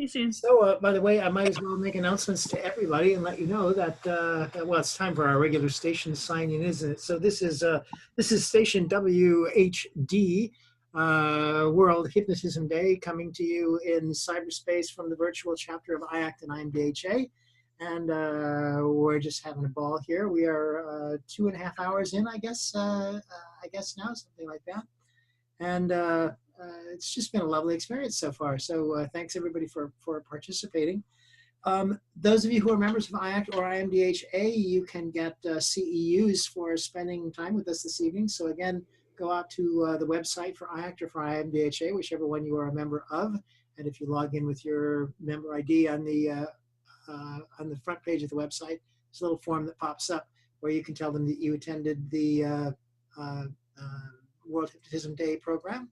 So, by the way, I might as well make announcements to everybody and let you know that well, it's time for our regular station sign-in, isn't it? So this is station WHD, World Hypnotism Day, coming to you in cyberspace from the virtual chapter of IACT and IMDHA, and we're just having a ball here. We are 2.5 hours in, I guess now, something like that, and. It's just been a lovely experience so far. So thanks everybody for participating. Those of you who are members of IACT or IMDHA, you can get CEUs for spending time with us this evening. So again, go out to the website for IACT or for IMDHA, whichever one you are a member of. And if you log in with your member ID on the front page of the website, there's a little form that pops up where you can tell them that you attended the World Hypnotism Day program,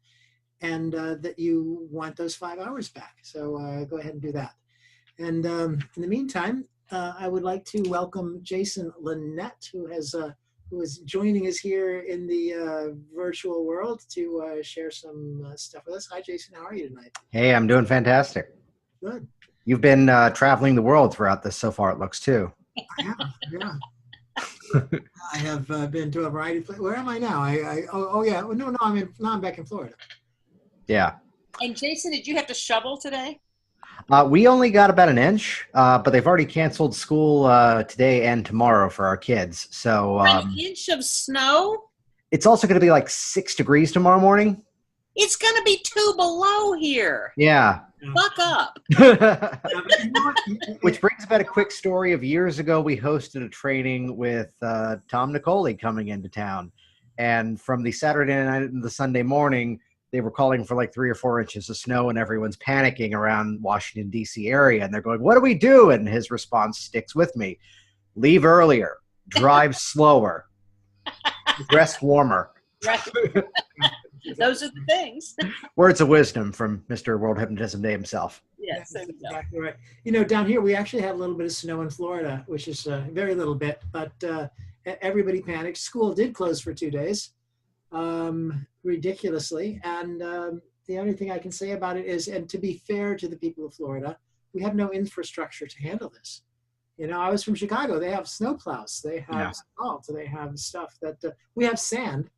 and that you want those 5 hours back. So go ahead and do that. And in the meantime, I would like to welcome Jason Linett, who is joining us here in the virtual world to share some stuff with us. Hi, Jason. How are you tonight? Hey, I'm doing fantastic. Good. You've been traveling the world throughout this so far, it looks, too. I have, yeah. I have been to a variety of places. Where am I now? Oh yeah. No, I'm back in Florida. Yeah. And Jason, did you have to shovel today? We only got about an inch, but they've already canceled school today and tomorrow for our kids. So an inch of snow? It's also going to be like 6 degrees tomorrow morning. It's going to be 2 below here. Yeah. Buck up. Which brings about a quick story of years ago. We hosted a training with Tom Nicoli coming into town. And from the Saturday night and the Sunday morning, they were calling for like 3 or 4 inches of snow, and everyone's panicking around Washington, D.C. area. And they're going, what do we do? And his response sticks with me. Leave earlier. Drive slower. Dress warmer. Right. Those are the things. Words of wisdom from Mr. World Hypnotism Day himself. Yes, that's exactly right. You know, down here, we actually had a little bit of snow in Florida, which is very little bit, but everybody panicked. School did close for 2 days. Ridiculously, and the only thing I can say about it is, and to be fair to the people of Florida, we have no infrastructure to handle this. You know, I was from Chicago. They have snowplows, they have salt, they have stuff that we have sand.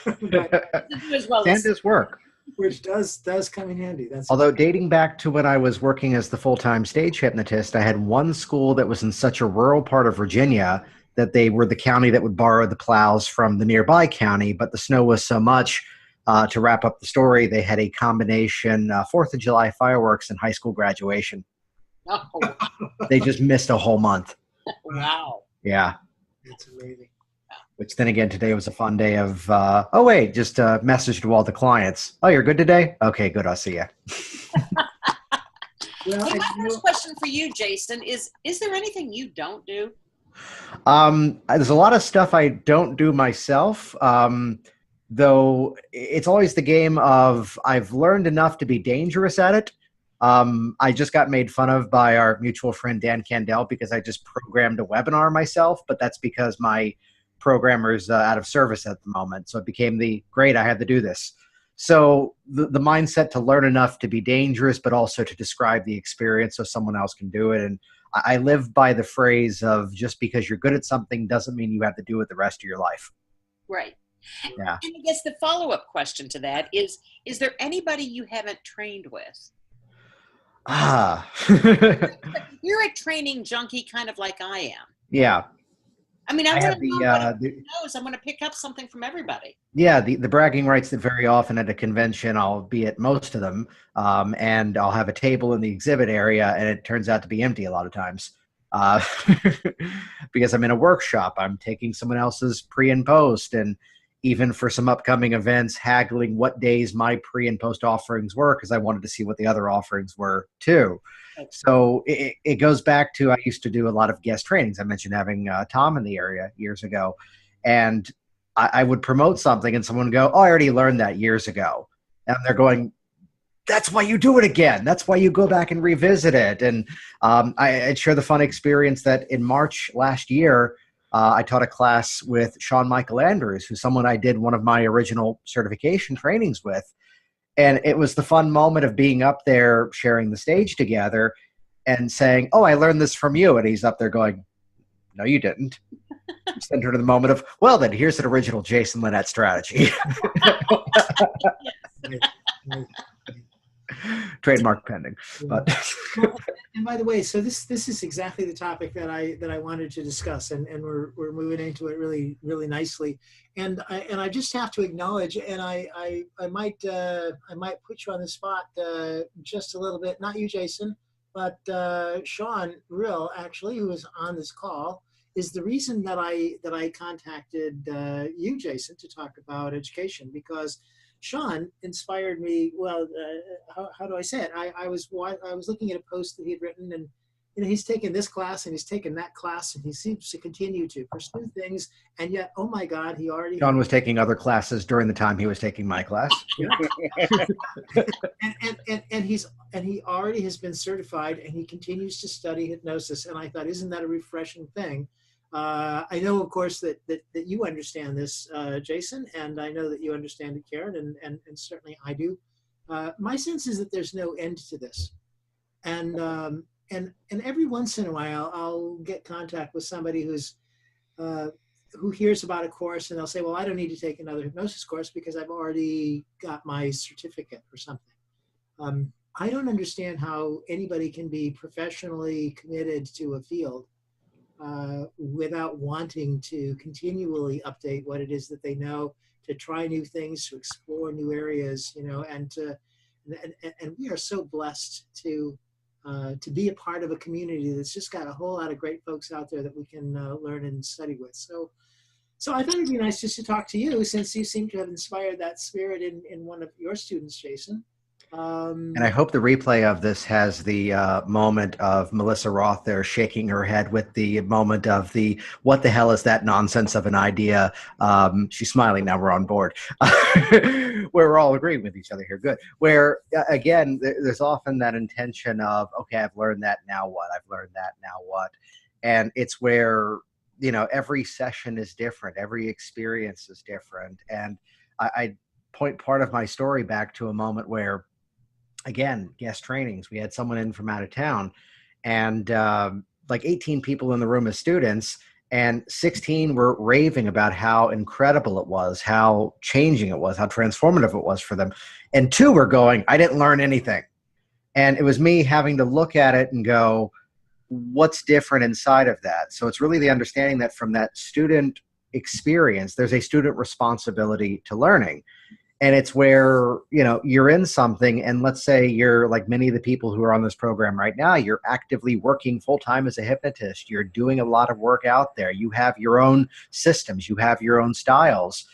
Sand does work, which does come in handy. Although dating back to when I was working as the full-time stage hypnotist, I had one school that was in such a rural part of Virginia that they were the county that would borrow the plows from the nearby county, but the snow was so much. To wrap up the story, they had a combination 4th of July fireworks and high school graduation. Oh. They just missed a whole month. Wow. Yeah. That's amazing. Which then again, today was a fun day of, oh wait, just a message to all the clients. Oh, you're good today? Okay, good, I'll see you. Well, my first question for you, Jason, is there anything you don't do? There's a lot of stuff I don't do myself, though it's always the game of I've learned enough to be dangerous at it. I just got made fun of by our mutual friend Dan Candell because I just programmed a webinar myself, but that's because my programmer's out of service at the moment. So it became great, I had to do this. So the mindset to learn enough to be dangerous, but also to describe the experience so someone else can do it. And I live by the phrase of just because you're good at something doesn't mean you have to do it the rest of your life. Right. Yeah. And I guess the follow-up question to that is there anybody you haven't trained with? You're a training junkie kind of like I am. Yeah. I mean, I want to know what knows. I want to pick up something from everybody. Yeah, the bragging rights that very often at a convention, I'll be at most of them, and I'll have a table in the exhibit area, and it turns out to be empty a lot of times. Because I'm in a workshop, I'm taking someone else's pre and post, and even for some upcoming events, haggling what days my pre and post offerings were, because I wanted to see what the other offerings were too. So it goes back to, I used to do a lot of guest trainings. I mentioned having Tom in the area years ago, and I would promote something and someone would go, oh, I already learned that years ago. And they're going, that's why you do it again. That's why you go back and revisit it. And I'd share the fun experience that in March last year, I taught a class with Sean Michael Andrews, who's someone I did one of my original certification trainings with. And it was the fun moment of being up there, sharing the stage together and saying, oh, I learned this from you. And he's up there going, no, you didn't. Send her to the moment of, well, then here's an original Jason Linett strategy. Trademark pending. But well, and by the way, so this is exactly the topic that I wanted to discuss, and we're moving into it really nicely. And I just have to acknowledge, and I might put you on the spot just a little bit. Not you, Jason, but Sean Rill, actually, who is on this call, is the reason that I contacted you, Jason, to talk about education, because Sean inspired me. Well, how do I say it? I was looking at a post that he had written, and he's taken this class and he's taken that class, and he seems to continue to pursue things. And yet, oh my God, he already. Sean was taking other classes during the time he was taking my class. and he already has been certified, and he continues to study hypnosis. And I thought, isn't that a refreshing thing? I know, of course, that you understand this, Jason, and I know that you understand it, Karen, and certainly I do. My sense is that there's no end to this, and every once in a while I'll get contact with somebody who hears about a course, and they'll say, well, I don't need to take another hypnosis course because I've already got my certificate or something. I don't understand how anybody can be professionally committed to a field without wanting to continually update what it is that they know, to try new things, to explore new areas, and we are so blessed to be a part of a community that's just got a whole lot of great folks out there that we can learn and study with. So I thought it'd be nice just to talk to you, since you seem to have inspired that spirit in one of your students, Jason. And I hope the replay of this has the moment of Melissa Roth there shaking her head with the moment of the, what the hell is that nonsense of an idea? She's smiling now, we're on board. Where we're all agreeing with each other here, good. Where, again, there's often that intention of, okay, I've learned that, now what? I've learned that, now what? And it's where, every session is different. Every experience is different. And I point part of my story back to a moment where, again, guest trainings. We had someone in from out of town, and like 18 people in the room as students, and 16 were raving about how incredible it was, how changing it was, how transformative it was for them. And 2 were going, I didn't learn anything. And it was me having to look at it and go, what's different inside of that? So it's really the understanding that from that student experience, there's a student responsibility to learning. And it's where, you're in something, and let's say you're like many of the people who are on this program right now, you're actively working full-time as a hypnotist. You're doing a lot of work out there. You have your own systems. You have your own styles.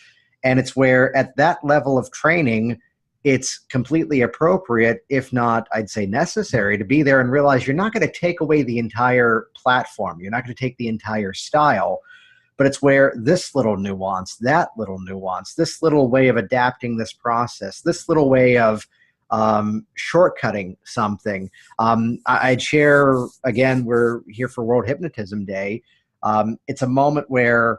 And it's where at that level of training, it's completely appropriate, if not, I'd say necessary, to be there and realize you're not going to take away the entire platform. You're not going to take the entire style. But it's where this little nuance, that little nuance, this little way of adapting this process, this little way of shortcutting something. I'd share, again, we're here for World Hypnotism Day. It's a moment where,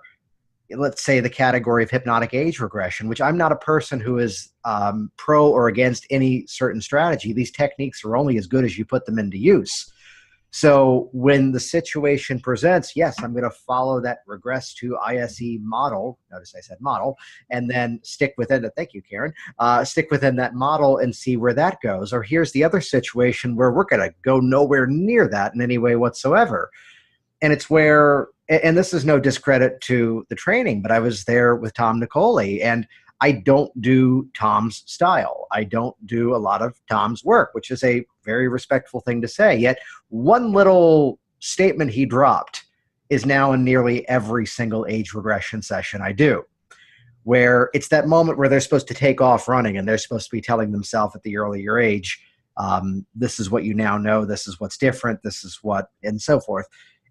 let's say, the category of hypnotic age regression, which I'm not a person who is pro or against any certain strategy. These techniques are only as good as you put them into use. So when the situation presents, yes, I'm going to follow that regress to ISE model. Notice I said model, and then stick within it. Thank you, Karen. Stick within that model and see where that goes. Or here's the other situation where we're going to go nowhere near that in any way whatsoever. And it's where, and this is no discredit to the training, but I was there with Tom Nicoli, and I don't do Tom's style. I don't do a lot of Tom's work, which is a very respectful thing to say. Yet one little statement he dropped is now in nearly every single age regression session I do, where it's that moment where they're supposed to take off running and they're supposed to be telling themselves at the earlier age, this is what you now know, this is what's different, this is what, and so forth.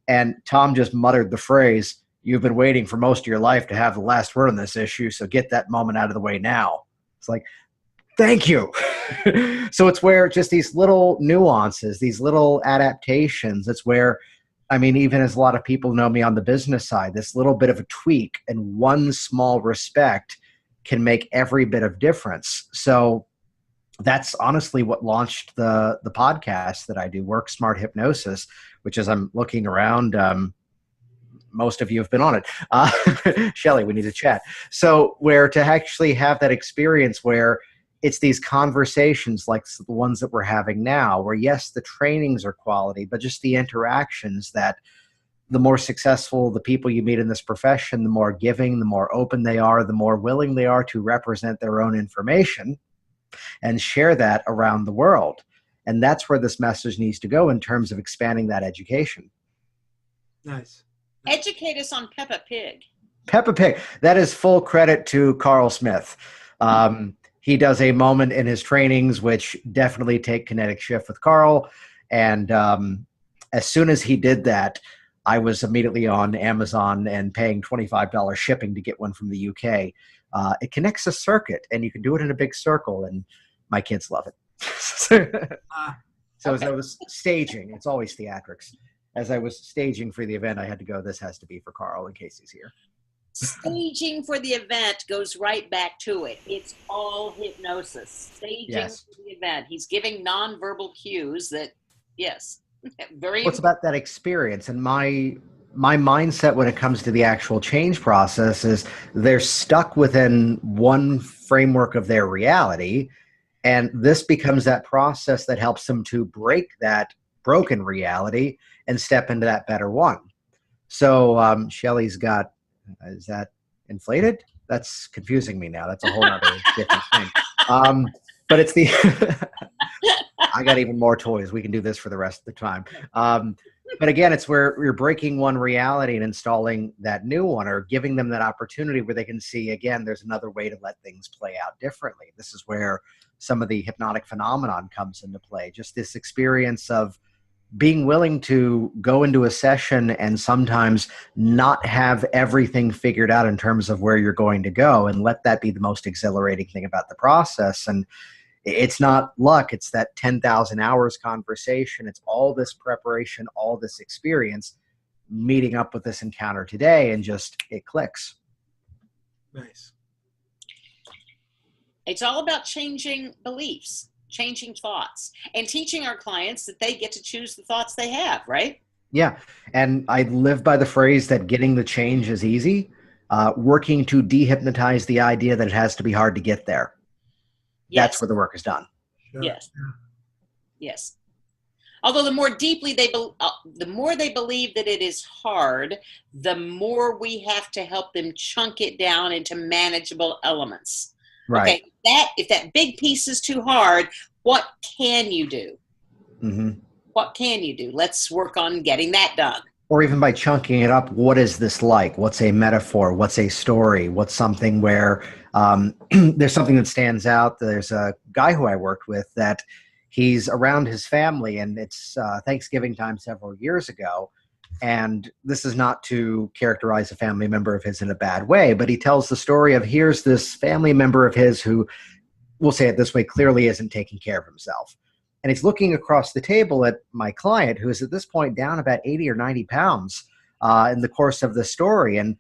And Tom just muttered the phrase, you've been waiting for most of your life to have the last word on this issue, so get that moment out of the way now. It's like, thank you. So it's where just these little nuances, these little adaptations, it's where, I mean, even as a lot of people know me on the business side, this little bit of a tweak and one small respect can make every bit of difference. So that's honestly what launched the podcast that I do, Work Smart Hypnosis, which, as I'm looking around, most of you have been on it. Shelley, we need to chat. So where to actually have that experience where it's these conversations like the ones that we're having now, where yes, the trainings are quality, but just the interactions that the more successful the people you meet in this profession, the more giving, the more open they are, the more willing they are to represent their own information and share that around the world. And that's where this message needs to go in terms of expanding that education. Nice. Educate us on Peppa Pig. Peppa Pig. That is full credit to Carl Smith. He does a moment in his trainings which definitely take kinetic shift with Carl. And as soon as he did that, I was immediately on Amazon and paying $25 shipping to get one from the UK. It connects a circuit, and you can do it in a big circle, and my kids love it. So as I was staging, it's always theatrics. As I was staging for the event, I had to go, this has to be for Carl in case he's here. Staging for the event goes right back to it. It's all hypnosis. Staging for the event. He's giving nonverbal cues that, yes, very. What's about that experience? And my mindset when it comes to the actual change process is they're stuck within one framework of their reality. And this becomes that process that helps them to break that broken reality and step into that better one. So Shelley's got, is that inflated? That's confusing me now. That's a whole other different thing. But it's the, I got even more toys. We can do this for the rest of the time. But again, it's where you're breaking one reality and installing that new one, or giving them that opportunity where they can see, again, there's another way to let things play out differently. This is where some of the hypnotic phenomenon comes into play. Just this experience of being willing to go into a session and sometimes not have everything figured out in terms of where you're going to go, and let that be the most exhilarating thing about the process. And it's not luck. It's that 10,000 hours conversation. It's all this preparation, all this experience, meeting up with this encounter today, and just it clicks. Nice. It's all about changing beliefs, changing thoughts, and teaching our clients that they get to choose the thoughts they have, right? Yeah. And I live by the phrase that getting the change is easy, working to dehypnotize the idea that it has to be hard to get there. Yes. That's where the work is done. Sure. Yes. Yes. Although the more deeply the more they believe that it is hard, the more we have to help them chunk it down into manageable elements. Right. Okay, if that big piece is too hard, what can you do? Mm-hmm. What can you do? Let's work on getting that done. Or even by chunking it up, what is this like? What's a metaphor? What's a story? What's something where there's something that stands out? There's a guy who I worked with that he's around his family, and it's Thanksgiving time several years ago. And this is not to characterize a family member of his in a bad way, but he tells the story of, here's this family member of his who, we'll say it this way, clearly isn't taking care of himself. And he's looking across the table at my client, who is at this point down about 80 or 90 pounds in the course of the story. And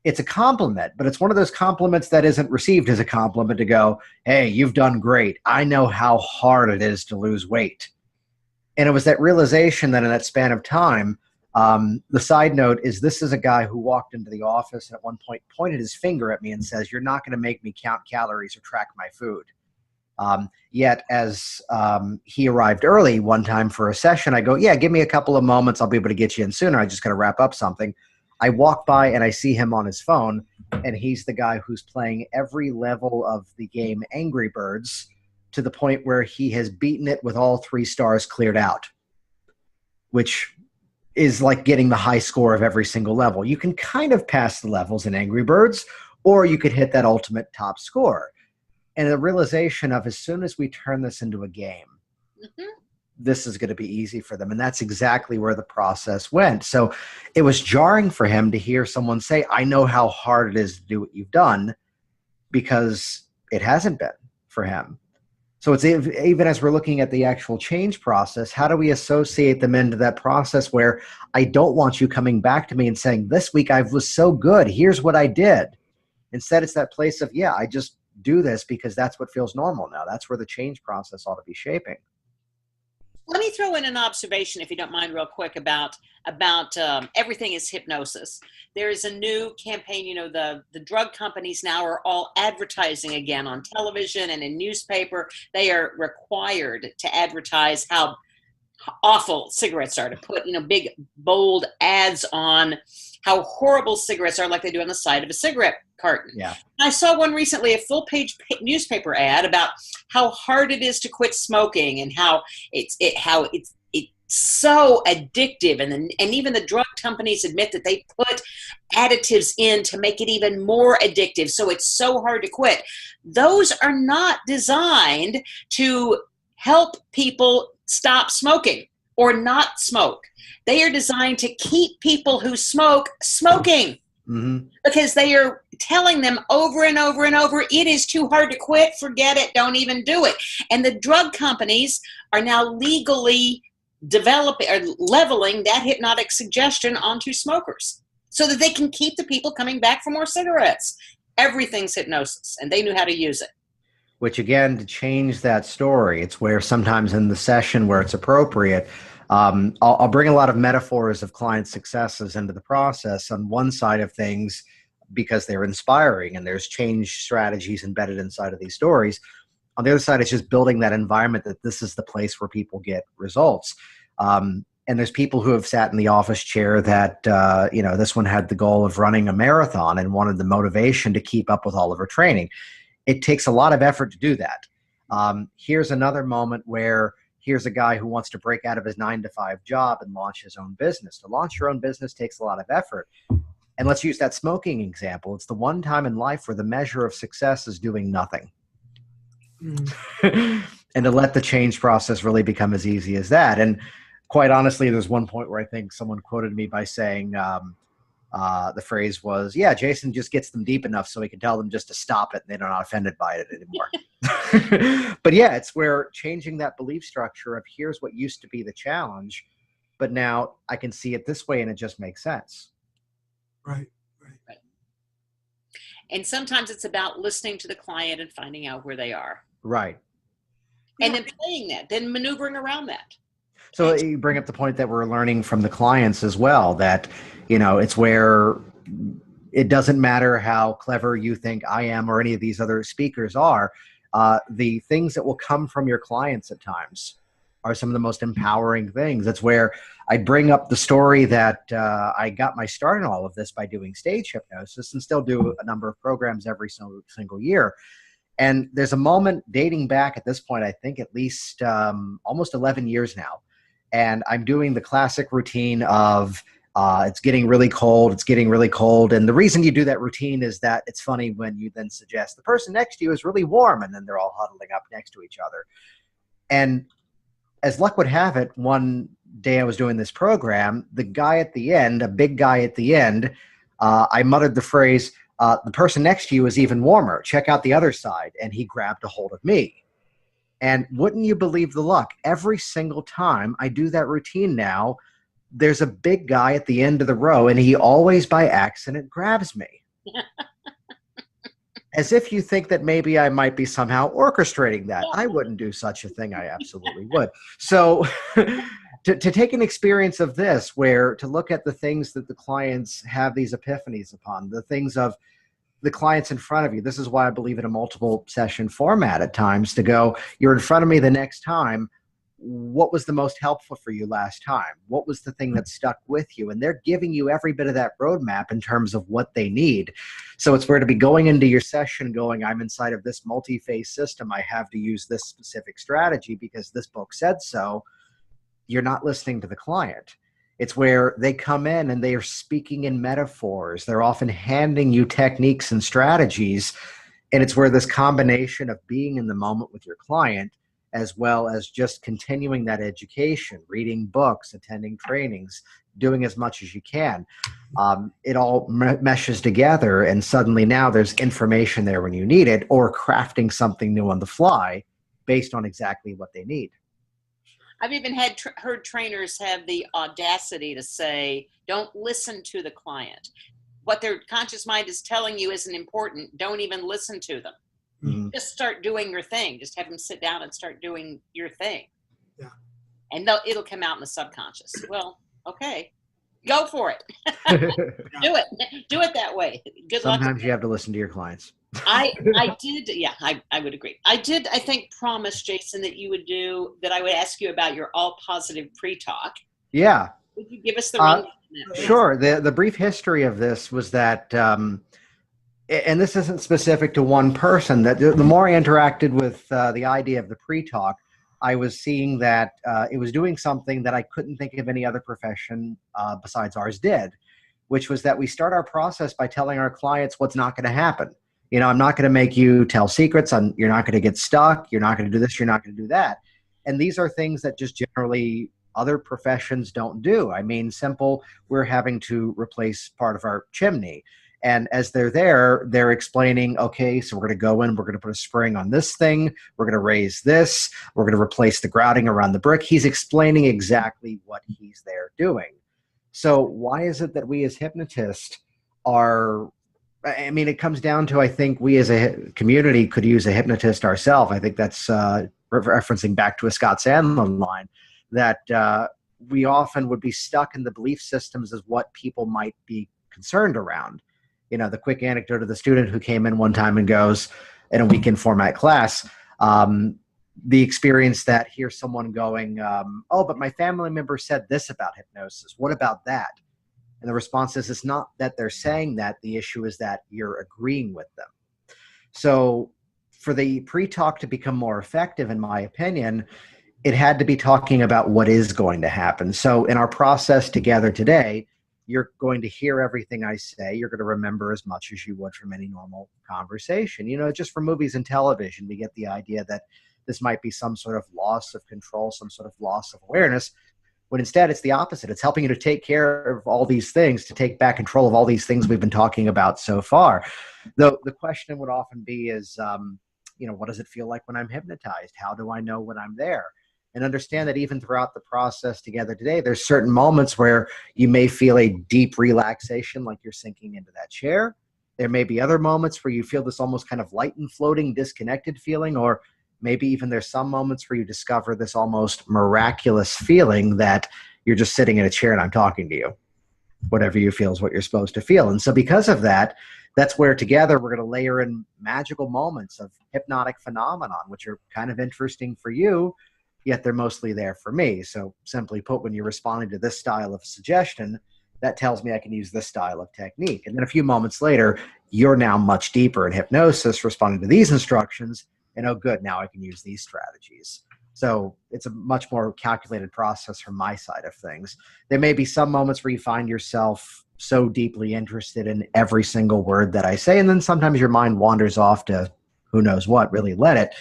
it's a compliment, but it's one of those compliments that isn't received as a compliment to go, hey, you've done great. I know how hard it is to lose weight. And it was that realization that in that span of time, the side note is, this is a guy who walked into the office and at one point pointed his finger at me and says, you're not going to make me count calories or track my food. Yet as he arrived early one time for a session, I go, yeah, give me a couple of moments. I'll be able to get you in sooner. I just got to wrap up something. I walk by and I see him on his phone, and he's the guy who's playing every level of the game Angry Birds to the point where he has beaten it with all 3 stars cleared out, which is like getting the high score of every single level. You can kind of pass the levels in Angry Birds, or you could hit that ultimate top score. And the realization of, as soon as we turn this into a game, this is going to be easy for them. And that's exactly where the process went. So it was jarring for him to hear someone say, I know how hard it is to do what you've done, because it hasn't been for him. So it's even as we're looking at the actual change process, how do we associate them into that process where I don't want you coming back to me and saying, this week I was so good, here's what I did. Instead, it's that place of, yeah, I just do this because that's what feels normal now. That's where the change process ought to be shaping. Let me throw in an observation, if you don't mind, real quick about everything is hypnosis. There is a new campaign. You know, the drug companies now are all advertising again on television and in newspaper. They are required to advertise how awful cigarettes are, to put, you know, big bold ads on how horrible cigarettes are, like they do on the side of a cigarette carton. Yeah. I saw one recently, a full page newspaper ad about how hard it is to quit smoking and how it's so addictive, and even the drug companies admit that they put additives in to make it even more addictive, so it's so hard to quit. Those are not designed to help people stop smoking or not smoke. They are designed to keep people who smoke smoking. Mm-hmm. Because they are telling them over and over and over, it is too hard to quit, forget it, don't even do it. And the drug companies are now legally developing or leveling that hypnotic suggestion onto smokers so that they can keep the people coming back for more cigarettes. Everything's hypnosis, and they knew how to use it. Which, again, to change that story, it's where sometimes in the session where it's appropriate, I'll bring a lot of metaphors of client successes into the process on one side of things because they're inspiring and there's change strategies embedded inside of these stories. On the other side, it's just building that environment that this is the place where people get results. And there's people who have sat in the office chair that, this one had the goal of running a marathon and wanted the motivation to keep up with all of her training. It takes a lot of effort to do that. Here's another moment where here's a guy who wants to break out of his 9-to-5 job and launch his own business. To launch your own business takes a lot of effort. And let's use that smoking example. It's the one time in life where the measure of success is doing nothing. And to let the change process really become as easy as that. And quite honestly, there's one point where I think someone quoted me by saying, the phrase was, yeah, Jason just gets them deep enough so he can tell them just to stop it and they're not offended by it anymore. But yeah, it's where changing that belief structure of here's what used to be the challenge, but now I can see it this way and it just makes sense. Right. And sometimes it's about listening to the client and finding out where they are. Right. And then playing that, then maneuvering around that. So you bring up the point that we're learning from the clients as well, that, it's where it doesn't matter how clever you think I am or any of these other speakers are. The things that will come from your clients at times are some of the most empowering things. That's where I bring up the story that I got my start in all of this by doing stage hypnosis and still do a number of programs every single year. And there's a moment dating back at this point, I think at least almost 11 years now. And I'm doing the classic routine of it's getting really cold. And the reason you do that routine is that it's funny when you then suggest the person next to you is really warm and then they're all huddling up next to each other. And as luck would have it, one day I was doing this program, the guy at the end, a big guy at the end, I muttered the phrase, the person next to you is even warmer. Check out the other side. And he grabbed a hold of me. And wouldn't you believe the luck? Every single time I do that routine now, there's a big guy at the end of the row, and he always by accident grabs me. As if you think that maybe I might be somehow orchestrating that. I wouldn't do such a thing. I absolutely would. So to take an experience of this, where to look at the things that the clients have these epiphanies upon, the things of the clients in front of you. This is why I believe in a multiple session format at times, to go, you're in front of me the next time. What was the most helpful for you last time? What was the thing that stuck with you? And they're giving you every bit of that roadmap in terms of what they need. So it's where to be going into your session going, I'm inside of this multi-phase system. I have to use this specific strategy because this book said so. You're not listening to the client. It's where they come in and they are speaking in metaphors. They're often handing you techniques and strategies. And it's where this combination of being in the moment with your client, as well as just continuing that education, reading books, attending trainings, doing as much as you can, it all meshes together. And suddenly now there's information there when you need it, or crafting something new on the fly based on exactly what they need. I've even heard trainers have the audacity to say, don't listen to the client. What their conscious mind is telling you isn't important. Don't even listen to them. Mhm. Just start doing your thing. Just have them sit down and start doing your thing. Yeah. And it'll come out in the subconscious. Well, okay, go for it. Do it. Do it that way. Good luck. Sometimes you have to listen to your clients. I did, yeah, I would agree. I think, promise, Jason, that you would do, that I would ask you about your all positive pre-talk. Yeah. Would you give us the rundown on that, please? Sure. The brief history of this was that, and this isn't specific to one person, that the more I interacted with the idea of the pre-talk, I was seeing that it was doing something that I couldn't think of any other profession besides ours did, which was that we start our process by telling our clients what's not going to happen. You know, I'm not going to make you tell secrets. You're not going to get stuck. You're not going to do this. You're not going to do that. And these are things that just generally other professions don't do. I mean, simple, we're having to replace part of our chimney. And as they're there, they're explaining, okay, so we're going to go in, we're going to put a spring on this thing, we're going to raise this, we're going to replace the grouting around the brick. He's explaining exactly what he's there doing. So why is it that we as hypnotists are, I mean, it comes down to, I think we as a community could use a hypnotist ourselves. I think that's referencing back to a Scott Sandlin line, that we often would be stuck in the belief systems as what people might be concerned around. You know, the quick anecdote of the student who came in one time and goes in a weekend format class, the experience that here's someone going, oh, but my family member said this about hypnosis. What about that? And the response is, it's not that they're saying that. The issue is that you're agreeing with them. So for the pre-talk to become more effective, in my opinion, it had to be talking about what is going to happen. So in our process together today, you're going to hear everything I say. You're going to remember as much as you would from any normal conversation. You know, just for movies and television, we get the idea that this might be some sort of loss of control, some sort of loss of awareness, when instead it's the opposite. It's helping you to take care of all these things, to take back control of all these things we've been talking about so far. Though the question would often be is, you know, what does it feel like when I'm hypnotized? How do I know when I'm there? And understand that even throughout the process together today, there's certain moments where you may feel a deep relaxation, like you're sinking into that chair. There may be other moments where you feel this almost kind of light and floating, disconnected feeling, or maybe even there's some moments where you discover this almost miraculous feeling that you're just sitting in a chair and I'm talking to you. Whatever you feel is what you're supposed to feel. And so because of that, that's where together we're going to layer in magical moments of hypnotic phenomenon, which are kind of interesting for you, yet they're mostly there for me. So simply put, when you're responding to this style of suggestion, that tells me I can use this style of technique. And then a few moments later, you're now much deeper in hypnosis, responding to these instructions, and oh good, now I can use these strategies. So it's a much more calculated process from my side of things. There may be some moments where you find yourself so deeply interested in every single word that I say, and then sometimes your mind wanders off to who knows what, really let it.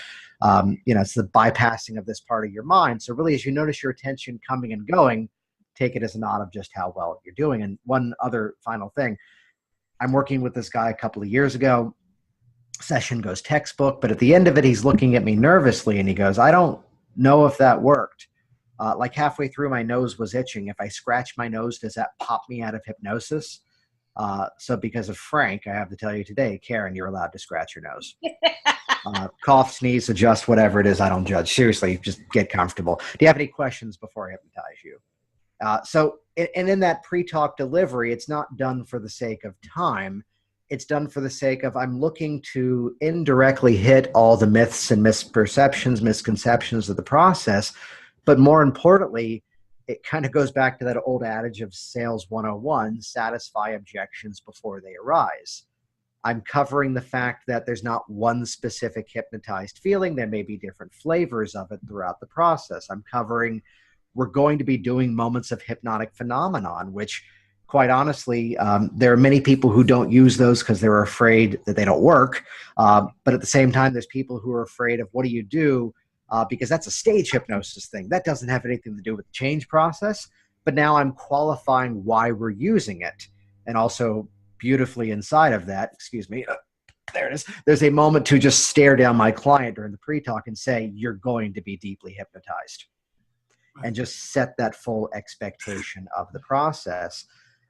You know, it's the bypassing of this part of your mind. So really, as you notice your attention coming and going, take it as a nod of just how well you're doing. And one other final thing, I'm working with this guy a couple of years ago. Session goes textbook, but at the end of it, he's looking at me nervously and he goes, I don't know if that worked. Like halfway through, my nose was itching. If I scratch my nose, does that pop me out of hypnosis? So because of Frank, I have to tell you today, Karen, you're allowed to scratch your nose. Cough, sneeze, adjust, whatever it is, I don't judge. Seriously, just get comfortable. Do you have any questions before I hypnotize you? So in that pre-talk delivery, it's not done for the sake of time. It's done for the sake of I'm looking to indirectly hit all the myths and misperceptions, misconceptions of the process. But more importantly, it kind of goes back to that old adage of sales 101, satisfy objections before they arise. I'm covering the fact that there's not one specific hypnotized feeling. There may be different flavors of it throughout the process. I'm covering, we're going to be doing moments of hypnotic phenomenon, which quite honestly, there are many people who don't use those because they're afraid that they don't work. But at the same time, there's people who are afraid of what do you do because that's a stage hypnosis thing. That doesn't have anything to do with the change process. But now I'm qualifying why we're using it. And also beautifully inside of that, excuse me, there it is. There's a moment to just stare down my client during the pre-talk and say, you're going to be deeply hypnotized. And just set that full expectation of the process.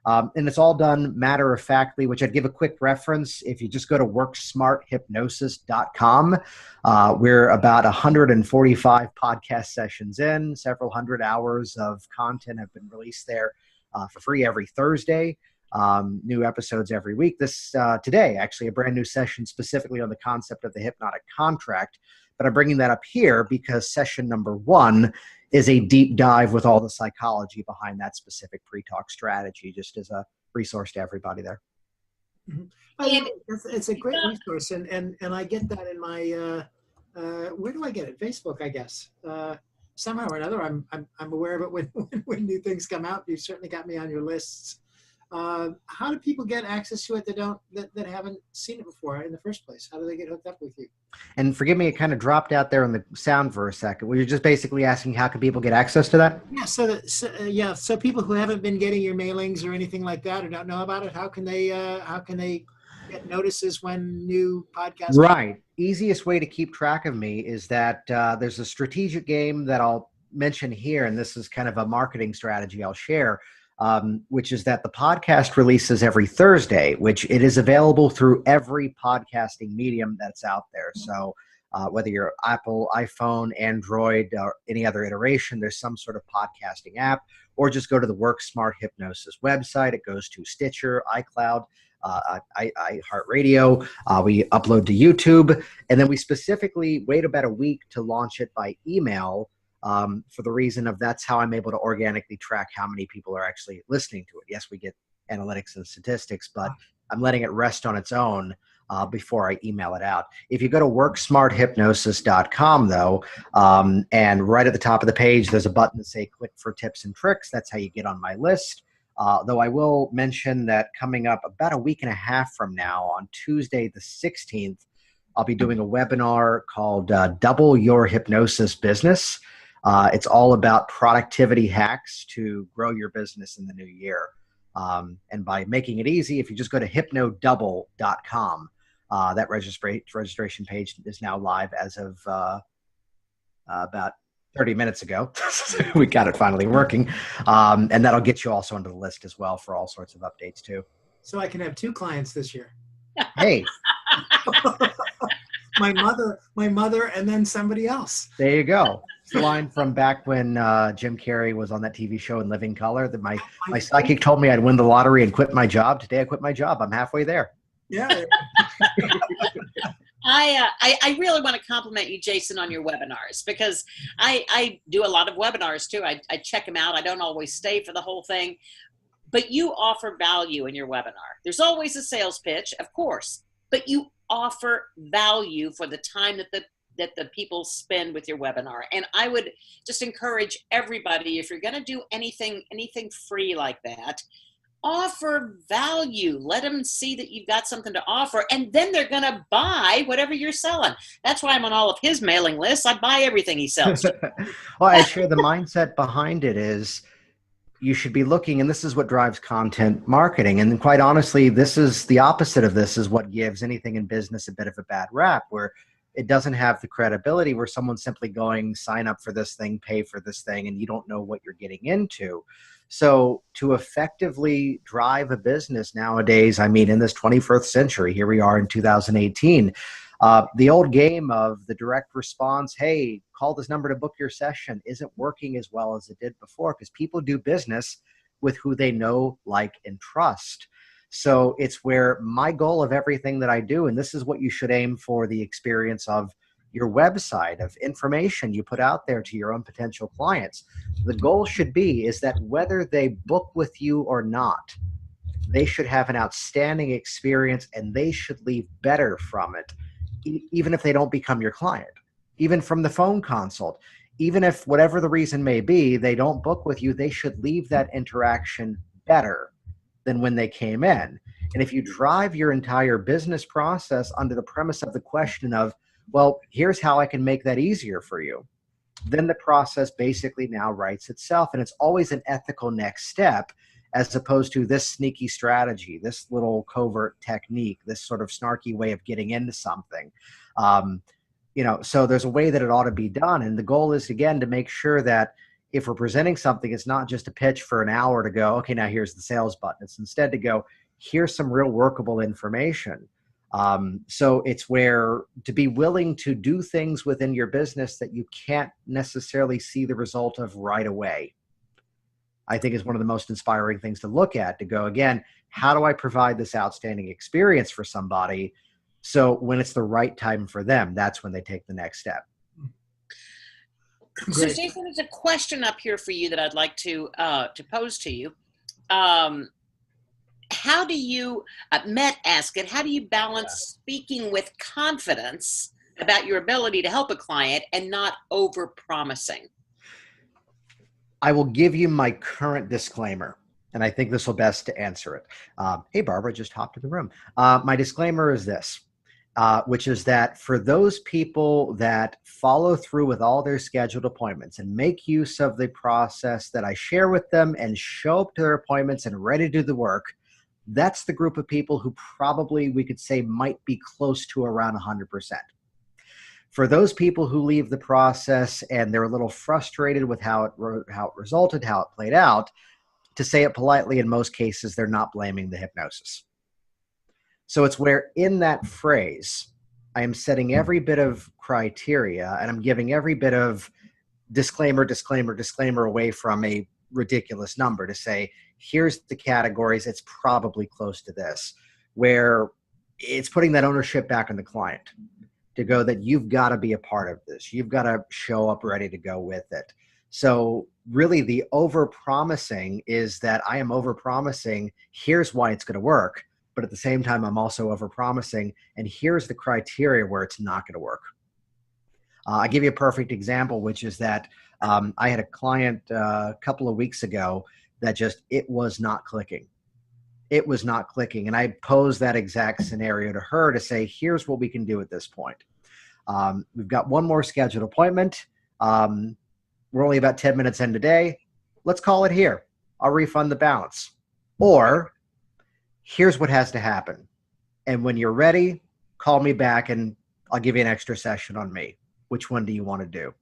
And it's all done matter-of-factly, which I'd give a quick reference. If you just go to worksmarthypnosis.com, we're about 145 podcast sessions in, several hundred hours of content have been released there for free every Thursday. New episodes every week. This today, actually, a brand new session specifically on the concept of the hypnotic contract. But I'm bringing that up here because session number 1 is a deep dive with all the psychology behind that specific pre-talk strategy, just as a resource to everybody there. Mm-hmm. It's a great resource, and I get that in my where do I get it? Facebook, I guess. Somehow or another, I'm aware of it when new things come out. You've certainly got me on your lists. How do people get access to it that haven't seen it before in the first place? How do they get hooked up with you? And forgive me, it kind of dropped out there on the sound for a second. Were you just basically asking how can people get access to that? Yeah. So people who haven't been getting your mailings or anything like that or don't know about it, how can they get notices when new podcasts? Right. Easiest way to keep track of me is that there's a strategic game that I'll mention here, and this is kind of a marketing strategy I'll share. Which is that the podcast releases every Thursday, which it is available through every podcasting medium that's out there. So whether you're Apple, iPhone, Android, or any other iteration, there's some sort of podcasting app, or just go to the Work Smart Hypnosis website. It goes to Stitcher, iCloud, iHeartRadio. We upload to YouTube, and then we specifically wait about a week to launch it by email. For the reason of that's how I'm able to organically track how many people are actually listening to it. Yes, we get analytics and statistics, but I'm letting it rest on its own before I email it out. If you go to worksmarthypnosis.com, though, and right at the top of the page, there's a button that say click for tips and tricks. That's how you get on my list. Though I will mention that coming up about a week and a half from now, on Tuesday the 16th, I'll be doing a webinar called Double Your Hypnosis Business. It's all about productivity hacks to grow your business in the new year. And by making it easy, if you just go to hypnodouble.com, that registration page is now live as of about 30 minutes ago. We got it finally working. And that'll get you also onto the list as well for all sorts of updates too. So I can have 2 clients this year. Hey. my mother, and then somebody else. There you go. It's the line from back when Jim Carrey was on that TV show In Living Color that my psychic told me I'd win the lottery and quit my job. Today I quit my job. I'm halfway there. Yeah. I really want to compliment you, Jason, on your webinars, because I do a lot of webinars too. I check them out. I don't always stay for the whole thing, but you offer value in your webinar. There's always a sales pitch, of course, but you offer value for the time that the people spend with your webinar. And I would just encourage everybody, if you're going to do anything free like that, offer value. Let them see that you've got something to offer, and then they're going to buy whatever you're selling. That's why I'm on all of his mailing lists. I buy everything he sells. Well, I share the mindset behind it is you should be looking, and this is what drives content marketing. And quite honestly, this is the opposite of this is what gives anything in business a bit of a bad rap, where it doesn't have the credibility, where someone's simply going, sign up for this thing, pay for this thing, and you don't know what you're getting into. So to effectively drive a business nowadays, I mean, in this 21st century, here we are in 2018, the old game of the direct response, hey, call this number to book your session, isn't working as well as it did before, because people do business with who they know, like, and trust. So it's where my goal of everything that I do, and this is what you should aim for, the experience of your website, of information you put out there to your own potential clients. The goal should be is that whether they book with you or not, they should have an outstanding experience and they should leave better from it, even if they don't become your client, even from the phone consult. Even if whatever the reason may be, they don't book with you, they should leave that interaction better than when they came in. And if you drive your entire business process under the premise of the question of, well, here's how I can make that easier for you, then the process basically now writes itself. And it's always an ethical next step, as opposed to this sneaky strategy, this little covert technique, this sort of snarky way of getting into something. So there's a way that it ought to be done. And the goal is, again, to make sure that if we're presenting something, it's not just a pitch for an hour to go, okay, now here's the sales button. It's instead to go, here's some real workable information. So it's where to be willing to do things within your business that you can't necessarily see the result of right away, I think is one of the most inspiring things to look at, to go, again, how do I provide this outstanding experience for somebody? So when it's the right time for them, that's when they take the next step. So Great. Jason, there's a question up here for you that I'd like to pose to you. How do you, Met asked it, how do you balance speaking with confidence about your ability to help a client and not over-promising? I will give you my current disclaimer, and I think this will best to answer it. Hey, Barbara just hopped in the room. My disclaimer is this, which is that for those people that follow through with all their scheduled appointments and make use of the process that I share with them and show up to their appointments and ready to do the work, that's the group of people who probably, we could say, might be close to around 100%. For those people who leave the process and they're a little frustrated with how it resulted, how it played out, to say it politely, in most cases, they're not blaming the hypnosis. So it's where in that phrase, I am setting every bit of criteria and I'm giving every bit of disclaimer away from a ridiculous number to say, here's the categories, it's probably close to this, where it's putting that ownership back on the client to go that you've got to be a part of this. You've got to show up ready to go with it. So really the over-promising is that I am over-promising, here's why it's going to work. But at the same time, I'm also over-promising, and here's the criteria where it's not going to work. I'll give you a perfect example, which is that I had a client a couple of weeks ago that just, it was not clicking. It was not clicking. And I posed that exact scenario to her to say, here's what we can do at this point. We've got one more scheduled appointment. We're only about 10 minutes in today. Let's call it here. I'll refund the balance. Or here's what has to happen. And when you're ready, call me back and I'll give you an extra session on me. Which one do you want to do?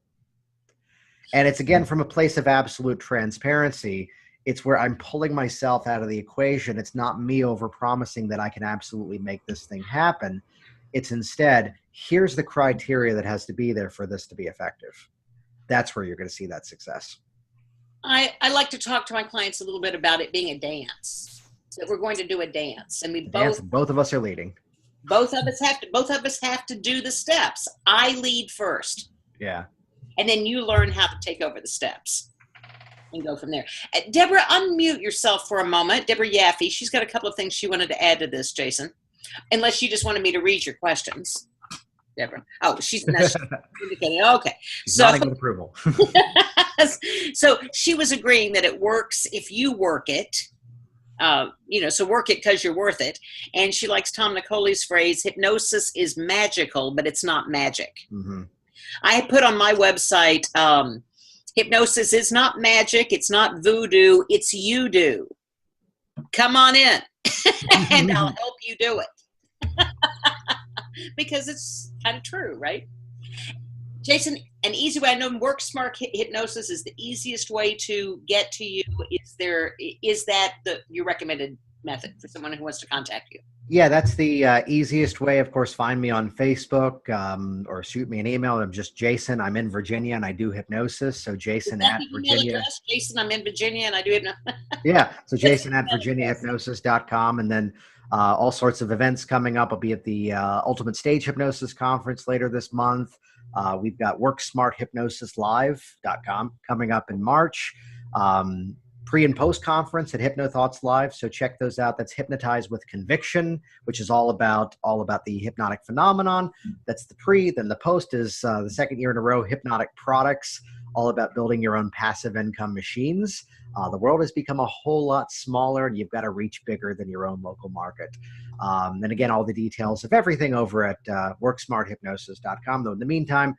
And it's, again, from a place of absolute transparency. It's where I'm pulling myself out of the equation. It's not me over-promising that I can absolutely make this thing happen. It's instead, here's the criteria that has to be there for this to be effective. That's where you're going to see that success. I like to talk to my clients a little bit about it being a dance. That we're going to do a dance, and we both of us are leading. Both of us have to do the steps. I lead first. Yeah. And then you learn how to take over the steps and go from there. Deborah, unmute yourself for a moment. Deborah Yaffe, she's got a couple of things she wanted to add to this, Jason. Unless you just wanted me to read your questions. Deborah. Oh, she's not indicating. Okay. She's nodding with approval. So she was agreeing that it works if you work it. So work it because you're worth it. And she likes Tom Nicoli's phrase, hypnosis is magical, but it's not magic. Mm-hmm. I put on my website, hypnosis is not magic. It's not voodoo. It's you do. Come on in and I'll help you do it. Because it's kind of true, right? Jason, an easy way, I know Work Smart Hypnosis is the easiest way to get to you. Is that your recommended method for someone who wants to contact you? Yeah, that's the easiest way. Of course, find me on Facebook or shoot me an email. I'm just Jason. I'm in Virginia and I do hypnosis. So Jason at Virginia. Jason, I'm in Virginia and I do hypnosis. Yeah, so Jason at virginiahypnosis.com. And then all sorts of events coming up. I'll be at the Ultimate Stage Hypnosis Conference later this month. We've got WorkSmartHypnosisLive.com coming up in March. Pre and post conference at HypnoThoughts Live. So check those out. That's Hypnotize with Conviction, which is all about the hypnotic phenomenon. That's the pre. Then the post is the second year in a row, Hypnotic Products, all about building your own passive income machines. The world has become a whole lot smaller and you've got to reach bigger than your own local market. And again, all the details of everything over at WorkSmartHypnosis.com. Though in the meantime,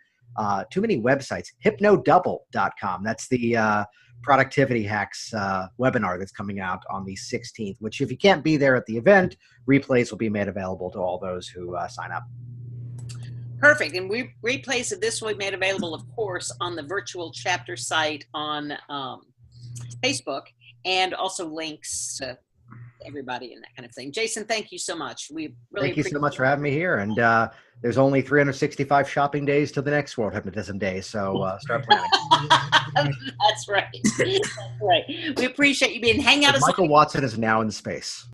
too many websites, hypnodouble.com. That's the productivity hacks webinar that's coming out on the 16th, which if you can't be there at the event, replays will be made available to all those who sign up. Perfect. And replays of this will be made available, of course, on the virtual chapter site on Facebook, and also links to everybody and that kind of thing. Jason, thank you so much. We really Thank you so much for having me here. And there's only 365 shopping days till the next World Hypnotism Day, so start planning. That's right. That's right. We appreciate you being hang out. Michael Watson is now in space.